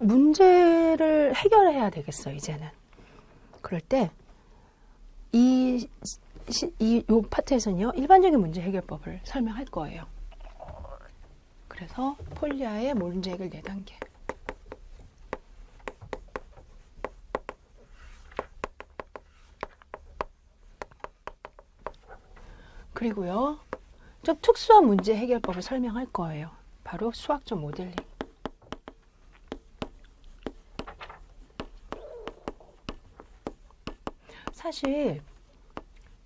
문제를 해결해야 되겠어요, 이제는. 그럴 때, 요 파트에서는요, 일반적인 문제 해결법을 설명할 거예요. 그래서 폴리아의 문제 해결 4단계. 그리고요, 좀 특수한 문제 해결법을 설명할 거예요. 바로 수학적 모델링. 사실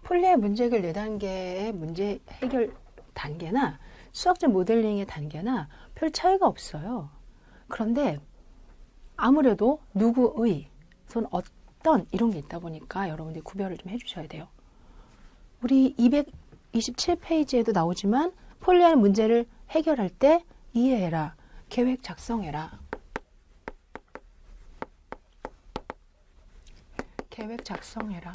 폴리아의 문제 해결 4단계의 문제 해결 단계나 수학적 모델링의 단계나 별 차이가 없어요. 그런데 아무래도 누구의, 손 어떤 이런 게 있다 보니까 여러분들이 구별을 좀 해주셔야 돼요. 우리 227페이지에도 나오지만 폴리아의 문제를 해결할 때 이해해라, 계획 작성해라. 계획 작성해라.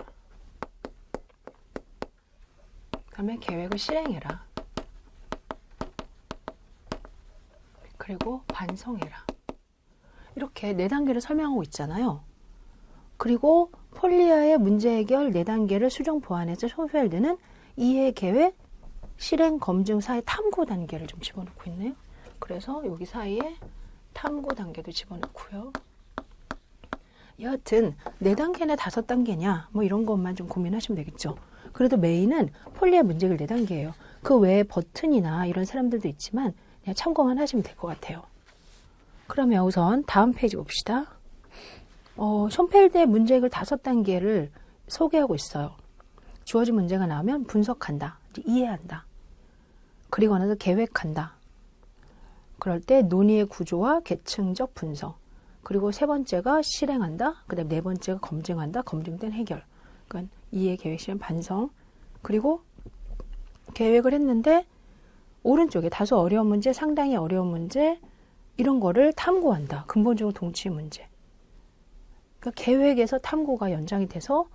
그 다음에 계획을 실행해라. 그리고 반성해라. 이렇게 4단계를 설명하고 있잖아요. 그리고 폴리아의 문제 해결 4단계를 수정 보완해서 소멸되는 이해, 계획, 실행, 검증 사이 탐구 단계를 좀 집어넣고 있네요. 그래서 여기 사이에 탐구 단계도 집어넣고요. 여하튼 4단계나 5단계냐 뭐 이런 것만 좀 고민하시면 되겠죠. 그래도 메인은 폴리아 문제 해결 4단계예요. 그 외에 버튼이나 이런 사람들도 있지만 그냥 참고만 하시면 될 것 같아요. 그러면 우선 다음 페이지 봅시다. 션펠드의 문제 해결 5단계를 소개하고 있어요. 주어진 문제가 나오면 분석한다, 이해한다. 그리고 나서 계획한다. 그럴 때 논의의 구조와 계층적 분석. 그리고 3번째가 실행한다. 그 다음에 4번째가 검증한다. 검증된 해결. 그러니까 이해, 계획, 실행, 반성. 그리고 계획을 했는데 오른쪽에 다소 어려운 문제, 상당히 어려운 문제 이런 거를 탐구한다. 근본적으로 동치 문제. 그러니까 계획에서 탐구가 연장이 돼서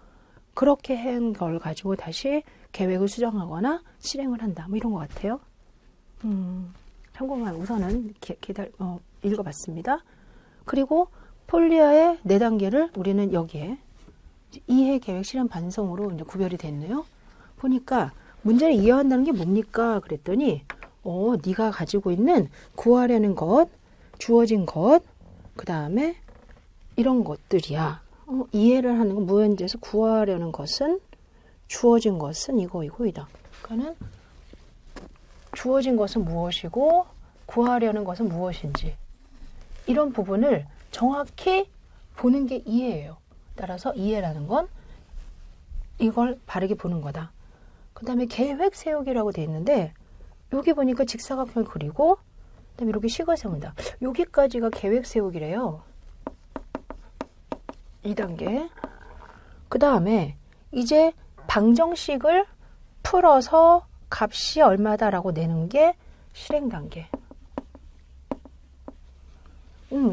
그렇게 한 걸 가지고 다시 계획을 수정하거나 실행을 한다. 뭐 이런 것 같아요. 참고만 우선은 읽어봤습니다. 그리고 폴리아의 4단계를 우리는 여기에 이해, 계획, 실행, 반성으로 이제 구별이 됐네요. 보니까 문제를 이해한다는 게 뭡니까? 그랬더니 네가 가지고 있는 구하려는 것, 주어진 것, 그 다음에 이런 것들이야. 이해를 하는 건 무현재에서 구하려는 것은 주어진 것은 이거이다. 그러니까는 주어진 것은 무엇이고 구하려는 것은 무엇인지 이런 부분을 정확히 보는 게 이해예요. 따라서 이해라는 건 이걸 바르게 보는 거다. 그 다음에 계획 세우기라고 되어 있는데 여기 보니까 직사각형을 그리고 그 다음에 이렇게 식을 세운다. 여기까지가 계획 세우기래요. 2단계. 그 다음에 이제 방정식을 풀어서 값이 얼마다라고 내는 게 실행 단계.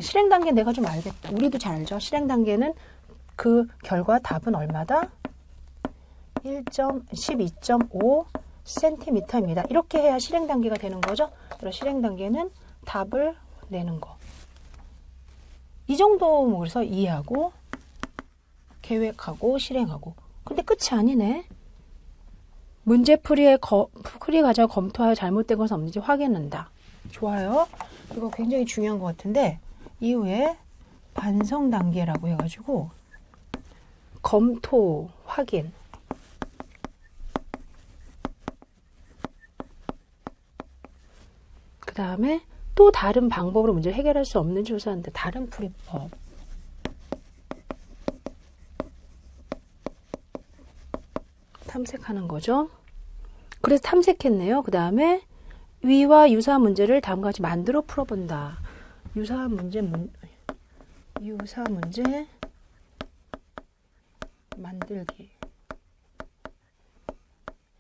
실행 단계 내가 좀 알겠다. 우리도 잘 알죠. 실행 단계는 그 결과 답은 얼마다? 12.5cm입니다. 이렇게 해야 실행 단계가 되는 거죠. 그래서 실행 단계는 답을 내는 거. 이 정도 그래서 이해하고 계획하고 실행하고. 근데 끝이 아니네. 문제풀이의 풀이 과정 검토하여 잘못된 것은 없는지 확인한다. 좋아요. 이거 굉장히 중요한 것 같은데 이후에 반성 단계라고 해가지고 검토, 확인. 그 다음에 또 다른 방법으로 문제를 해결할 수 없는 조사인데 다른 풀이법. 탐색하는 거죠. 그래서 탐색했네요. 그 다음에 위와 유사한 문제를 다음과 같이 만들어 풀어본다. 유사한 문제 만들기.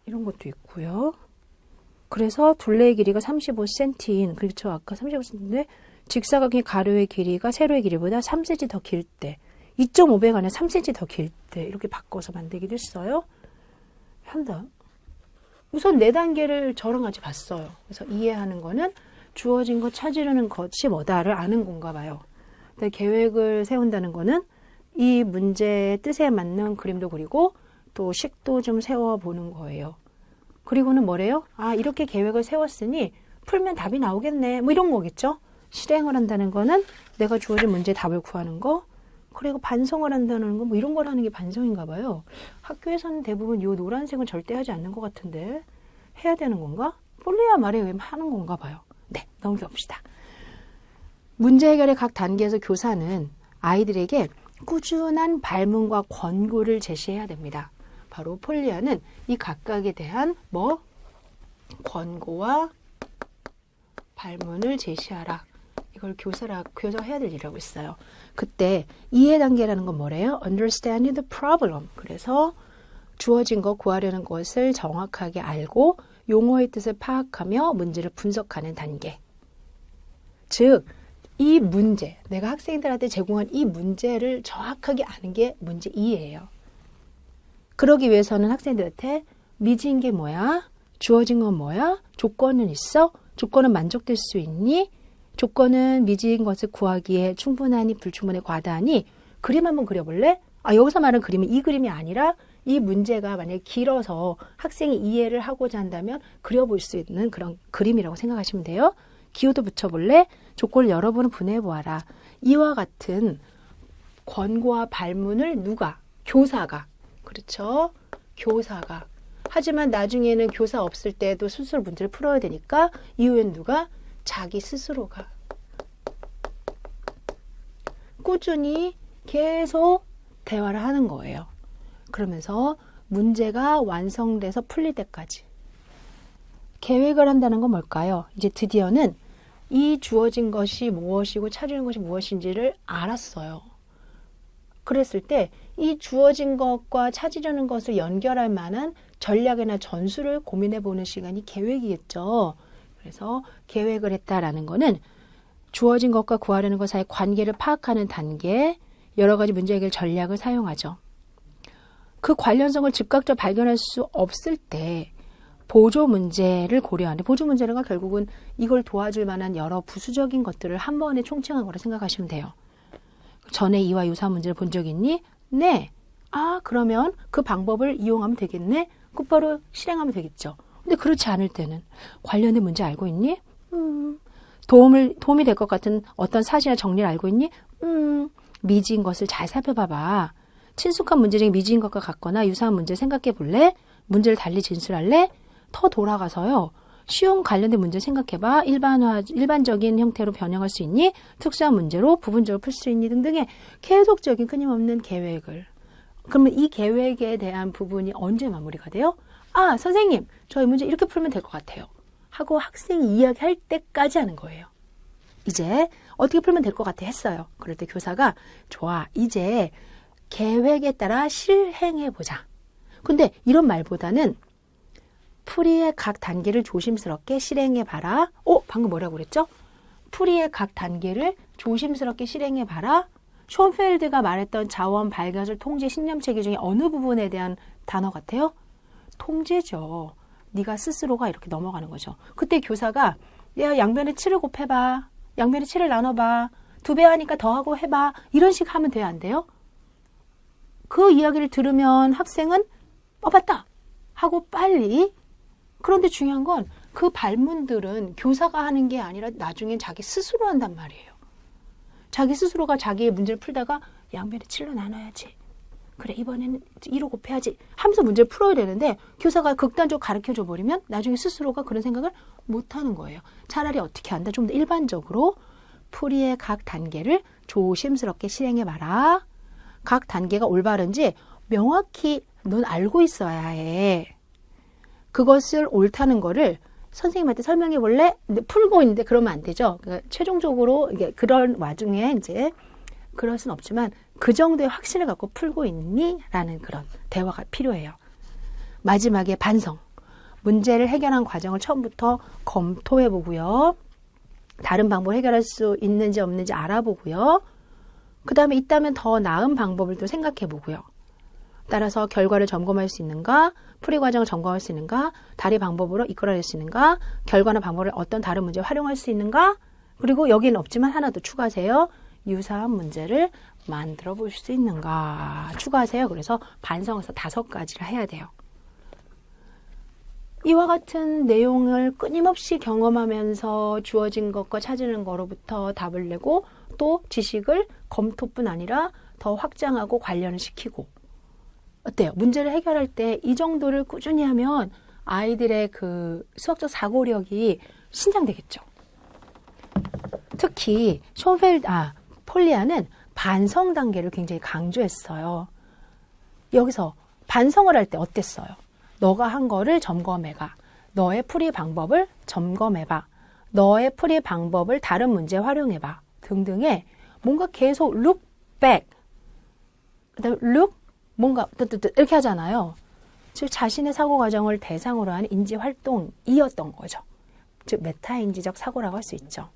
이런 것도 있고요. 그래서 둘레의 길이가 35cm인, 그렇죠. 아까 35cm인데 직사각의 가로의 길이가 세로의 길이보다 3cm 더 길 때, 2.5배가 아니라 3cm 더 길 때 이렇게 바꿔서 만들기도 했어요. 한다. 우선 4단계를 저랑 같이 봤어요. 그래서 이해하는 거는 주어진 것 찾으려는 것이 뭐다를 아는 건가 봐요. 계획을 세운다는 거는 이 문제의 뜻에 맞는 그림도 그리고 또 식도 좀 세워보는 거예요. 그리고는 뭐래요? 아, 이렇게 계획을 세웠으니 풀면 답이 나오겠네. 뭐 이런 거겠죠? 실행을 한다는 거는 내가 주어진 문제의 답을 구하는 거, 그리고 반성을 한다는 거, 뭐 이런 걸 하는 게 반성인가 봐요. 학교에서는 대부분 이 노란색은 절대 하지 않는 것 같은데 해야 되는 건가? 폴리아 말에 의하면 하는 건가 봐요. 네, 넘겨봅시다. 문제 해결의 각 단계에서 교사는 아이들에게 꾸준한 발문과 권고를 제시해야 됩니다. 바로 폴리아는 이 각각에 대한 권고와 발문을 제시하라. 이걸 교사가 해야 될 일이라고 했어요. 그때 이해 단계라는 건 뭐래요? Understanding the problem. 그래서 주어진 거 구하려는 것을 정확하게 알고 용어의 뜻을 파악하며 문제를 분석하는 단계. 즉, 이 문제, 내가 학생들한테 제공한 이 문제를 정확하게 아는 게 문제 2예요. 그러기 위해서는 학생들한테 미지인 게 뭐야? 주어진 건 뭐야? 조건은 있어? 조건은 만족될 수 있니? 조건은 미지인 것을 구하기에 충분하니 불충분해 과다하니? 그림 한번 그려볼래? 아, 여기서 말하는 그림은 이 그림이 아니라 이 문제가 만약에 길어서 학생이 이해를 하고자 한다면 그려볼 수 있는 그런 그림이라고 생각하시면 돼요. 기호도 붙여볼래? 조건을 여러 번 분해해보아라. 이와 같은 권고와 발문을 누가? 교사가. 그렇죠? 교사가. 하지만 나중에는 교사 없을 때도 스스로 문제를 풀어야 되니까 이후엔 누가? 자기 스스로가. 꾸준히 계속 대화를 하는 거예요. 그러면서 문제가 완성돼서 풀릴 때까지. 계획을 한다는 건 뭘까요? 이제 드디어는 이 주어진 것이 무엇이고 찾으는 것이 무엇인지를 알았어요. 그랬을 때 이 주어진 것과 찾으려는 것을 연결할 만한 전략이나 전술을 고민해 보는 시간이 계획이겠죠. 그래서 계획을 했다라는 거는 주어진 것과 구하려는 것 사이 관계를 파악하는 단계, 여러 가지 문제 해결 전략을 사용하죠. 그 관련성을 즉각적으로 발견할 수 없을 때 보조 문제를 고려하는데, 보조 문제는 결국은 이걸 도와줄 만한 여러 부수적인 것들을 한 번에 총칭한 거라 생각하시면 돼요. 전에 이와 유사한 문제를 본 적 있니? 네. 아, 그러면 그 방법을 이용하면 되겠네? 곧바로 실행하면 되겠죠. 근데 그렇지 않을 때는 관련된 문제 알고 있니? 도움이 될 것 같은 어떤 사실이나 정리를 알고 있니? 미지인 것을 잘 살펴봐봐. 친숙한 문제 중에 미지인 것과 같거나 유사한 문제 생각해 볼래? 문제를 달리 진술할래? 더 돌아가서요. 쉬운 관련된 문제 생각해봐. 일반적인 형태로 변형할 수 있니? 특수한 문제로 부분적으로 풀 수 있니? 등등의 계속적인 끊임없는 계획을. 그러면 이 계획에 대한 부분이 언제 마무리가 돼요? 아, 선생님, 저희 문제 이렇게 풀면 될 것 같아요. 하고 학생이 이야기할 때까지 하는 거예요. 이제 어떻게 풀면 될 것 같아 했어요. 그럴 때 교사가 좋아, 이제 계획에 따라 실행해보자. 근데 이런 말보다는 풀이의 각 단계를 조심스럽게 실행해봐라. 방금 뭐라고 그랬죠? 풀이의 각 단계를 조심스럽게 실행해봐라. 션펠드가 말했던 자원, 발견술, 통제, 신념체계 중에 어느 부분에 대한 단어 같아요? 통제죠. 네가 스스로가 이렇게 넘어가는 거죠. 그때 교사가 야, 양변에 7을 곱해봐. 양변에 7을 나눠봐. 2배 하니까 더하고 해봐. 이런 식 하면 돼요, 안 돼요? 그 이야기를 들으면 학생은 맞다 하고 빨리. 그런데 중요한 건 그 발문들은 교사가 하는 게 아니라 나중엔 자기 스스로 한단 말이에요. 자기 스스로가 자기의 문제를 풀다가 양변에 7로 나눠야지. 그래, 이번에는 2로 곱해야지 하면서 문제를 풀어야 되는데 교사가 극단적으로 가르쳐줘 버리면 나중에 스스로가 그런 생각을 못하는 거예요. 차라리 어떻게 한다? 좀 더 일반적으로 풀이의 각 단계를 조심스럽게 실행해봐라. 각 단계가 올바른지 명확히 넌 알고 있어야 해. 그것을 옳다는 거를 선생님한테 설명해 볼래? 근데 풀고 있는데 그러면 안 되죠. 그러니까 최종적으로 이게 그런 와중에 이제 그럴 순 없지만 그 정도의 확신을 갖고 풀고 있니? 라는 그런 대화가 필요해요. 마지막에 반성. 문제를 해결한 과정을 처음부터 검토해 보고요. 다른 방법을 해결할 수 있는지 없는지 알아보고요. 그 다음에 있다면 더 나은 방법을 또 생각해 보고요. 따라서 결과를 점검할 수 있는가, 풀이 과정을 점검할 수 있는가, 다른 방법으로 이끌어낼 수 있는가, 결과나 방법을 어떤 다른 문제에 활용할 수 있는가, 그리고 여기는 없지만 하나 더 추가하세요. 유사한 문제를 만들어 볼 수 있는가 추가하세요. 그래서 반성에서 5가지를 해야 돼요. 이와 같은 내용을 끊임없이 경험하면서 주어진 것과 찾으는 거로부터 답을 내고 또 지식을 검토뿐 아니라 더 확장하고 관련을 시키고 어때요? 문제를 해결할 때 이 정도를 꾸준히 하면 아이들의 그 수학적 사고력이 신장되겠죠. 특히 폴리아는 반성 단계를 굉장히 강조했어요. 여기서 반성을 할 때 어땠어요? 너가 한 거를 점검해봐. 너의 풀이 방법을 점검해봐. 너의 풀이 방법을 다른 문제에 활용해봐. 등등의 뭔가 계속 look back, 그다음에 look 뭔가 이렇게 하잖아요. 즉 자신의 사고 과정을 대상으로 한 인지 활동이었던 거죠. 즉 메타인지적 사고라고 할 수 있죠.